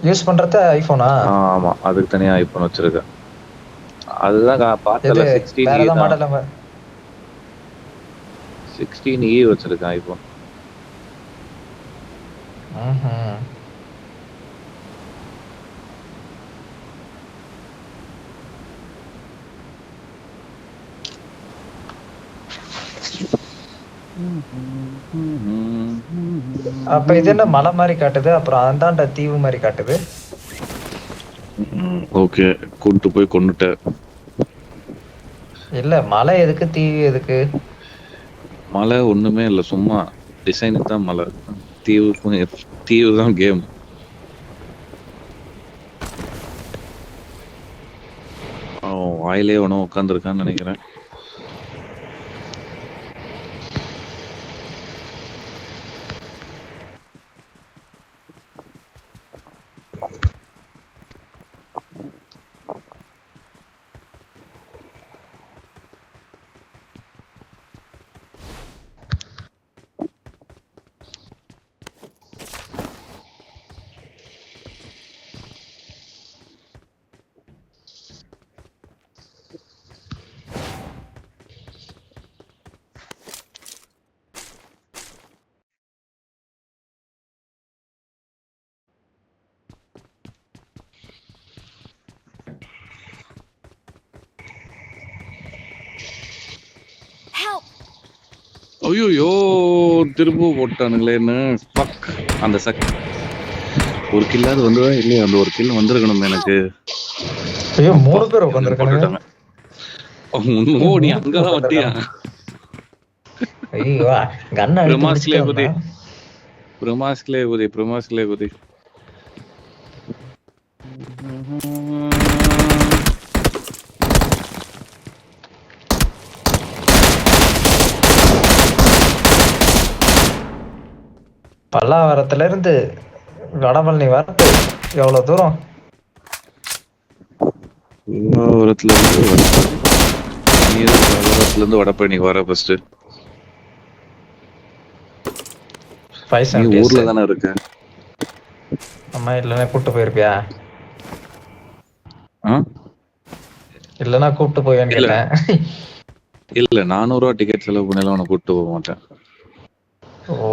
Use பண்றது ஐபோனா? ஆமா, அதுக்கு தனியா ஐபோன் வச்சிருக்கேன். அதுதான் எது பார்த்தல வேற 16E ஏதாவது தான். மாடல்? 16E வச்சிருக்கேன் ஐபோன். அப்ப இது என்ன மலை மாதிரி காட்டுது, அப்புறம் அந்தாண்ட தீவு மாதிரி காட்டுது. ஓகே, கூட்டு போய் கொண்டுட்ட. இல்ல மலை எதுக்கு, தீவு எதுக்கு? மலை ஒண்ணுமே இல்ல, சும்மா டிசைனுக்கு தான் மலை. தீவு தான் கேம். வாயிலே உணவு உட்காந்துருக்கான்னு நினைக்கிறேன். ஐயோ, திரும்ப போட்டானுங்களே என்ன. அந்த ஒரு கில்லாவது வந்துவா இல்லையா? அந்த ஒரு கில் வந்திருக்கணும் எனக்கு. ஐயோ, 3 பேர் உட்காந்துருக்காங்க. ஓ, நீ அங்கதான் வட்டியா? ஐயோ, கண்ண பிரமாஸ்லே குதி. பல்லாவரத்துல இருந்து வடபழனி வரது எவ்வளவு தூரம்? பல்லாவரத்துல இருந்து வடபழனி வர ஃபர்ஸ்ட். நீ ஊர்ல தானே இருக்க? அம்மா இல்லைன்னா கூப்பிட்டு போயிருப்பியா? இல்லைன்னா கூப்பிட்டு போவேன்னு கேட்டேன். இல்ல, 400 ரூபா டிக்கெட் செலவு பண்ணலாம், உன்னை கூப்பிட்டு போக மாட்டேன். ஓ,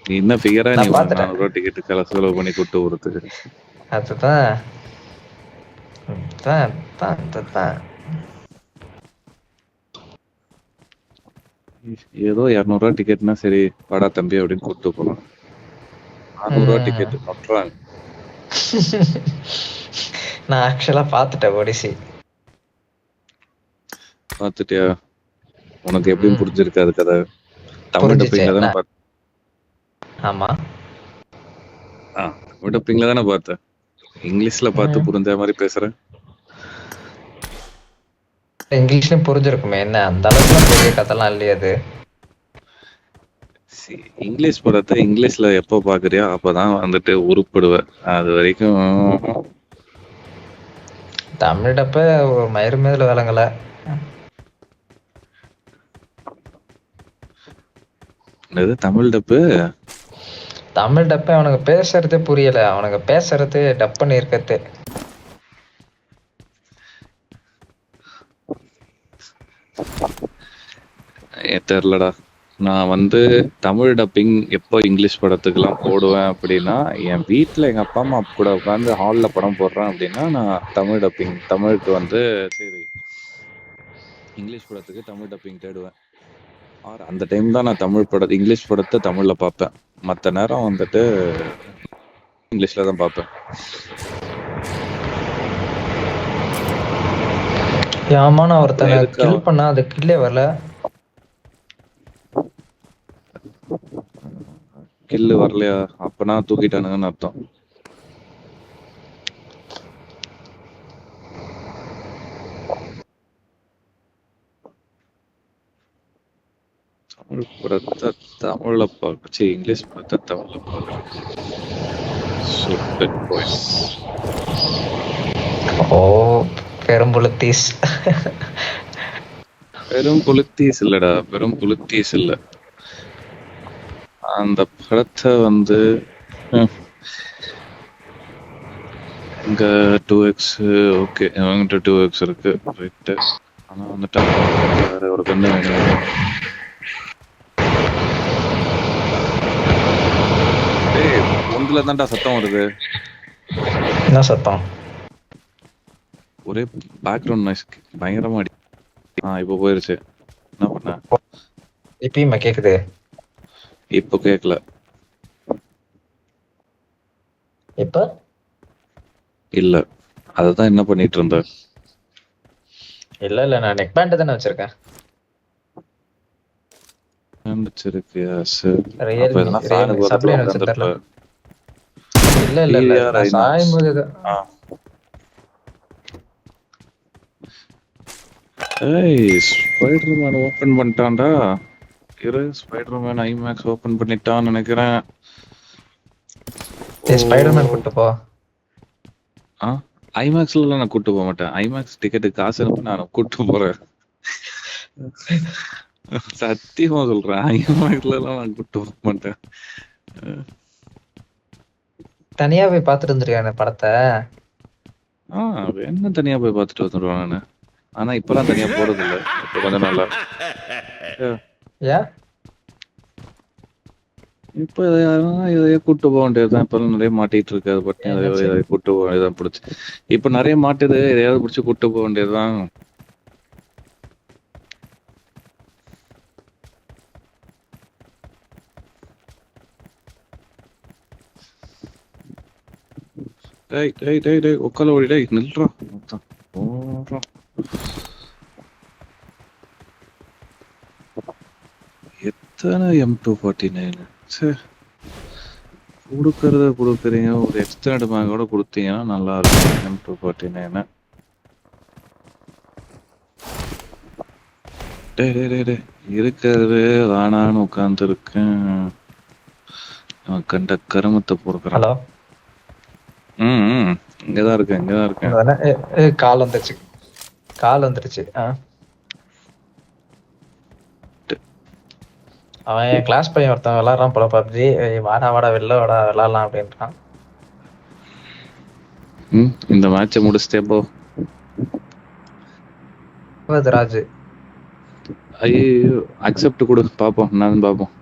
நீ என்ன ஃபிகரா? நீ 400 ரூபா டிக்கெட் செலவு பண்ணி கூப்பிட்டு போறதுக்கு? அதுதான் ஏதோ 200 ரூபா டிக்கெட்னா சரி வாடா தம்பி அப்படின்னு கூப்பிட்டு போலாம். 400 ரூபா டிக்கெட் நொட்டுறாங்க. நான் ஆக்சுவலா பாத்துட்டேன் ஒடிசி. பாத்துட்டியா? உனக்கு எப்படி புரிஞ்சிருக்காது கதை? தமிழ் டப்பிங்ல தானே பார்த்த? ஆமா, தமிழ் டப்பிங்ல தானே பார்த்த. இங்கிலீஷ்ல பார்த்து புரிஞ்ச மாதிரி பேசுறேன். இங்கிலீஷ்லயும் புரிஞ்சிருக்குமே, என்ன அந்த அளவுக்கு பெரிய கதைலாம் இல்லையா அது? இங்கிலீஷ் படத்தை இங்கிலீஷ்ல எப்ப பாக்குறியா அப்பதான் வந்துட்டு உருப்படுவேன். அது வரைக்கும் தமிழ் டப்ப ஒரு மயிறு மேல விளங்கல. தமிழ் டப்ப அவனுக்கு பேசுறதே புரியல. அவனுக்கு பேசுறது டப் பண்ணி இருக்கிறது தெரியலடா. நான் வந்து தமிழ் டப்பிங் எப்போ இங்கிலீஷ் படத்துக்கெல்லாம் போடுவேன் அப்படின்னா, என் வீட்டில் எங்கள் அப்பா அம்மா கூட உட்காந்து ஹாலில் படம் போடுறேன் அப்படின்னா நான் தமிழ் டப்பிங், தமிழுக்கு வந்து சரி இங்கிலீஷ் படத்துக்கு தமிழ் டப்பிங் தேடுவேன். அந்த டைம் தான் நான் இங்கிலீஷ் படத்தை தமிழில் பார்ப்பேன். மற்ற நேரம் வந்துட்டு இங்கிலீஷில் தான் பார்ப்பேன். ஏமான ஒருத்தனை கில் பண்ணா அது கில்லே வரல. கில்லு வரலையா? அப்பனா தூக்கிட்டானுங்கன்னு அர்த்தம். தமிழ் படத்தை தமிழ்ல பார்க்க, இங்கிலீஷ் படத்தை தமிழ்ல பார்க்க. ஓ, பெரும்புலத்தீஸ். பெரும்புலத்தீஸ் இல்லடா, பெரும்புலத்தீஸ் இல்ல. அந்த படத்தை வந்து இங்க 2x ஓகே, அவங்ககிட்ட 2x இருக்கு ரைட்டு. ஆனா வந்துட்டு வேற ஒரு கண்ணு வேணும். டேய் ஒன்றுல தான்டா சத்தம் வருது. என்ன சத்தம்? ஒரே பேக்ரவுண்ட் நாய்ஸ் பயங்கரமா அடி. இப்போ போயிருச்சு. என்ன பண்ண? இப்பயுமா கேக்குது? இப்போ கேட்கல. இப்ப இல்ல, அததான் என்ன பண்ணிட்டு இருந்த? இல்ல நான் நெக் பேண்ட் தானே வச்சிருக்கேன். வச்சிருக்கியா? சரி. அப்ப ரியல்மி எதனா ஃபேனுக்கு பக்கத்துல சப்ளைன் உட்காந்துருப்ப. வச்சிருந்தேன். இல்ல நான் சாயும் போது ஏய் ஸ்பைடர்மேன் ஓபன் பண்ணிட்டான்டா. ஸ்பைடர்மேன் ஐமேக்ஸ் ஓபன் பண்ணிட்டான்னு நினைக்கிறேன். ஸ்பைடர்மேன் கூட்டு போ. ஐமேக்ஸ்ல நான் கூட்டு போக மாட்டேன். ஐமேக்ஸ் டிக்கெட்டு காசு அனுப்பி நான் கூட்டு போறேன். சத்தியமா சொல்றேன், ஐமேக்ஸ்ல எல்லாம் நான் கூட்டு போக மாட்டேன். தனியா போய் பாத்துட்டு வந்துருக்கான படத்தை. என்ன தனியா போய் பாத்துட்டு வந்துருவேன் நானு. ஆனா இப்பெல்லாம் தனியா போறது இல்ல. இப்ப கொஞ்ச நாளா. ஏன்? இப்ப இதையே கூட்டு போக வேண்டியதுதான். இப்ப நிறைய மாட்டிட்டு இருக்கு. அதை பத்தி இதை கூட்டு போக வேண்டியதான் பிடிச்சி. இப்ப நிறைய மாட்டுது, எதையாவது பிடிச்சி கூட்டு போக வேண்டியதுதான். டேய் டேய் டேய் டேய் உட்கால ஓடி டேய் நில்றா. எத்தனை M249 கொடுக்கறீங்க. ஒரு எக்ஸ்டெண்ட் பேங்கோட கொடுத்தீங்கன்னா நல்லா இருக்கும். M249 டேய் டேய் டேய் டேய் இருக்கிறது வேணான்னு உட்கார்ந்து இருக்கேன். கண்ட கருமத்தை பொறுக்கிறேன். ஹலோ. இங்கதான் இருக்கேன். கால் வந்துருச்சு. அவன் என் கிளாஸ் பையன் ஒருத்தன் விளாட்றான் போல பப்ஜி. வாடா வெளில வாடா விளாடலாம் அப்படின்றான். இந்த மேட்சை முடிச்சுட்டே போ. ராஜு ஐயோ அக்செப்ட் கொடு பாப்போம். நான் பாப்போம்.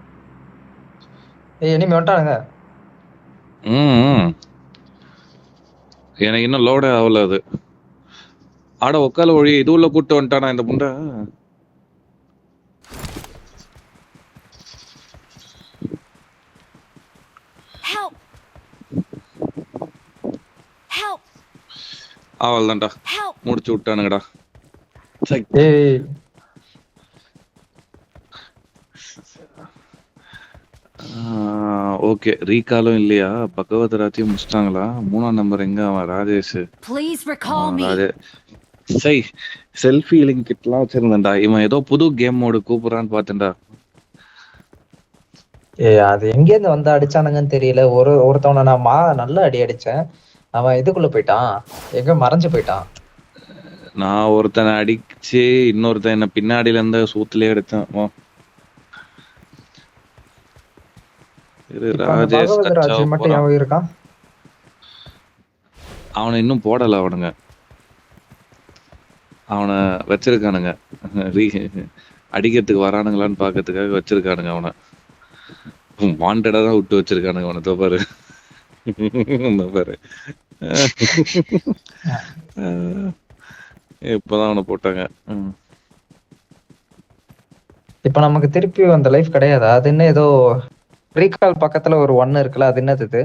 இனிமே வந்துட்டானுங்க. எனக்கு இன்னும் லோடே ஆகல அது. ஆட உக்கால ஒழி இது உள்ள கூட்டு வந்துட்டானா இந்த புண்டை. அவள் தான்டா முடிச்சு விட்டானுங்கடா. ஓகே ரீகாலும் இல்லையா? பகவதராஜையும் முடிச்சிட்டாங்களா? 3ஆம் நம்பர் எங்க அவன்? ராஜேஷ். சரி செல்ஃபி லிங்க் கிட்லாம் வச்சிருந்தேன்டா. இவன் ஏதோ புது கேம் மோடு கூப்பிடுறான்னு பார்த்தேன்டா. அது எங்க இருந்து வந்து அடிச்சானுங்கன்னு தெரியல. ஒருத்தவனை நான் நல்லா அடிச்சேன். அவன் இதுக்குள்ள போயிட்டான், எங்க மறைஞ்சு போயிட்டான். நான் ஒருத்தனை அடிச்சு இன்னொருத்தன் என்ன பின்னாடியில இருந்த சூத்துலயே அடிச்சான். அவனை இன்னும் போடல. அவனை வச்சிருக்கானுங்க அடிக்கிறதுக்கு வரானுங்களான்னு பாக்கிறதுக்காக வச்சிருக்கானுங்க. அவனை வாண்டடா தான் விட்டு வச்சிருக்கானுங்க. அவனை தோப்பாரு இப்பதான் அவனை போட்டாங்க. இப்ப நமக்கு திருப்பி அந்த லைஃப் கிடையாதா? அது என்ன ஏதோ ரீகால் பக்கத்துல ஒரு 1 இருக்குல்ல, அது என்னது?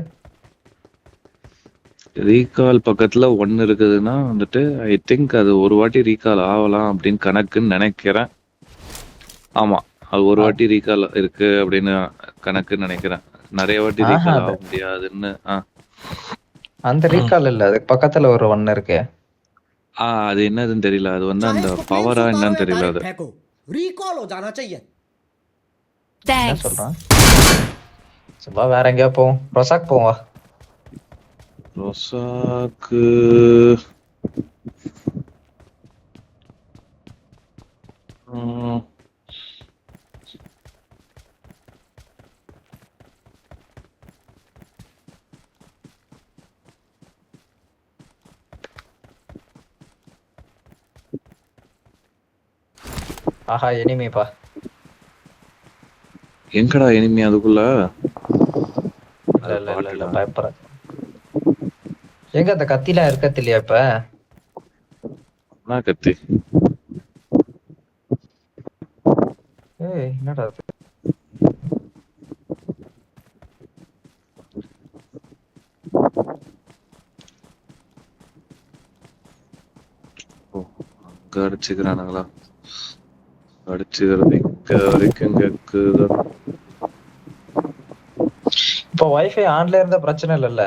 ரீகால் பக்கத்துல 1 இருக்குதுன்னா வந்துட்டு ஐ திங்க் அது ஒரு வாட்டி ரீகால் ஆகலாம் அப்படின்னு கணக்குன்னு நினைக்கிறேன். ஆமா அது ஒரு வாட்டி ரீகால் இருக்கு அப்படின்னு கணக்குன்னு நினைக்கிறேன். நிறைய வாட்டி ரீகால் ஆக முடியாதுன்னு. அந்த ரீகால் இல்ல, அதுக்கு பக்கத்துல ஒரு 1 இருக்கு. அது என்னதுன்னு தெரியல. அது வந்து அந்த பவரா என்னன்னு தெரியல. அது ரீகால் हो जाना चाहिए. என்ன சொல்றான்? சும்மா வேற எங்கயா போவோம். ரொசாக் போவா. ரொசாக்கு ஆஹா எனிமிப்பா. எங்கடா எனிமி அதுக்குள்ள? இல்ல அது இல்ல இல்ல இல்ல பாட்டுடா. பயப்படுறேன். எங்க அந்த கத்திலாம் இருக்கறது இல்லையா இப்ப? என்ன கத்தி? ஏய் என்னடா அது? ஓ, அங்க அடிச்சுக்கிறானுங்களா? அடிச்சுக்கிறது இங்க வரைக்கும் கேக்குதா? இப்போ வைஃபை ஆன்ல இருந்தா பிரச்சனை இல்லல்ல?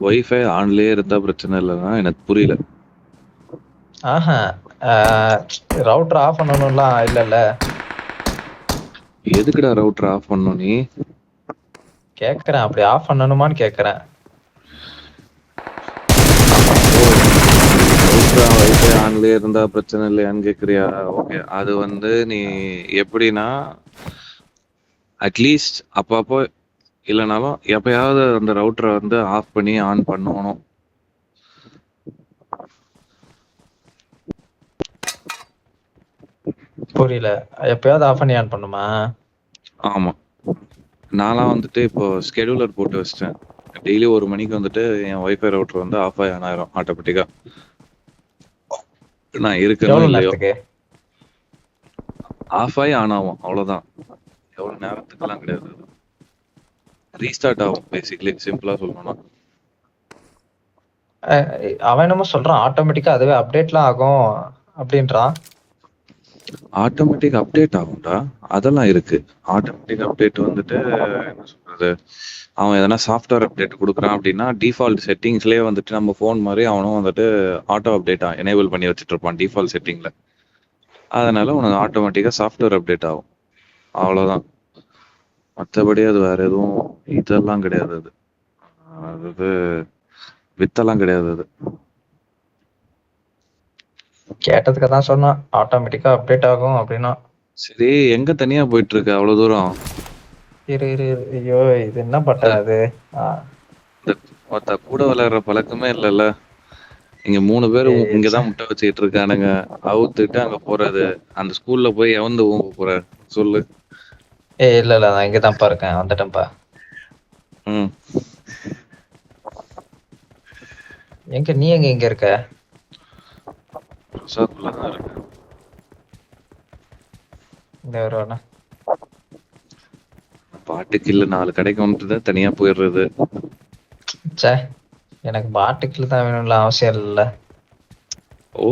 ஒய்ஃபை ஆன்லயே இருந்தா பிரச்சனை இல்லைன்னா எனக்கு புரியல. ஆஹா. ரவுட்டர் ஆஃப் பண்ணணும்லாம் இல்லல்ல? எதுக்குடா ரவுட்டர் ஆஃப் பண்ணணும் நீ? கேக்குறேன், அப்படி ஆஃப் பண்ணணுமான்னு கேக்குறேன். ரவுட்டர் ஒய்ஃபை ஆன்லயே இருந்தா பிரச்சனை இல்லையான்னு கேக்குறியா? ஓகே, அது வந்து நீ எப்படின்னா அட்லீஸ்ட் அப்பப்போ இல்லைனாலும் எப்பயாவது அந்த ரவுட்டரை வந்து ஆஃப் பண்ணி ஆன் பண்ணணும். புரியல. எப்பயாவது ஆஃப் பண்ணி ஆன் பண்ணுமா? ஆமா, நான்லாம் வந்துட்டு இப்போ ஸ்கெடியூலர் போட்டு வச்சிட்டேன். டெய்லி 1 மணிக்கு வந்துட்டு என் ஒய்ஃபை ரவுட்டர் வந்து ஆஃப் ஆகி ஆன் ஆயிரும் ஆட்டோமேட்டிக்கா. நான் இருக்கனோ எவ்வளவு இல்லையோ நேரத்துக்கு? ஆஃப் ஆகி ஆன் ஆகும், அவ்வளவுதான். எவ்வளவு நேரத்துக்குலாம் கிடையாது. ரீஸ்டார்ட் ஆகும் பேசிக்கலி, சிம்பிளா சொல்லணும்னா. அஹ், அவன் என்னமோ சொல்றான் ஆட்டோமேட்டிக்கா அதுவே அப்டேட்லாம் ஆகும் அப்படின்றான். ஆட்டோமேட்டிக் அப்டேட் ஆகும்டா, அதெல்லாம் இருக்கு. ஆட்டோமேட்டிக் அப்டேட் வந்துட்டு என்ன சொல்றது, அவன் எதனா சாஃப்ட்வேர் அப்டேட் கொடுக்குறான் அப்படின்னா டிஃபால்ட் செட்டிங்ஸ்லயே வந்துட்டு நம்ம ஃபோன் மாதிரி அவனும் வந்துட்டு ஆட்டோ அப்டேட் எனேபிள் பண்ணி வச்சுட்டு இருப்பான் டிஃபால்ட் செட்டிங்ல. அதனால உனக்கு ஆட்டோமேட்டிக்கா சாஃப்ட்வேர் அப்டேட் ஆகும், அவ்வளவுதான். மற்றபடி அது வேற எதுவும் இதெல்லாம் கிடையாது. அது அது வித்தெல்லாம் கிடையாது அது. கேட்டதுக்கு தான் சொன்னான் ஆட்டோமேட்டிக்கா அப்டேட் ஆகும் அப்படின்னா. சரி, எங்க தனியா போயிட்டு இருக்க அவ்வளவு தூரம்? இரு இரு இரு. ஐயோ இது என்ன பட்டன் அது? ஒருத்த கூட விளையாடுற பழக்கமே இல்லைல்ல. இங்க 3 பேர் இங்கதான் முட்டை வச்சுக்கிட்டு இருக்கானுங்க. அவுத்துட்டு அங்க போறது, அந்த ஸ்கூல்ல போய் எவந்து ஊங்க போற சொல்லு. இல்ல இல்ல நான் இங்கதான்ப்பா இருக்கேன், வந்துட்டேன்ப்பா. ம், எங்க நீ எங்க இருக்க? ரிசார்ட்குள்ளதான் இருக்கு. இந்த வருவானா? பாட்டுக்கு இல்ல 4 கடைக்கு வந்துட்டு தனியா போயிடுறது. சே, எனக்கு பாட்டுக்குள்ள தான் வேணும்ல அவசியம் இல்ல. ஓ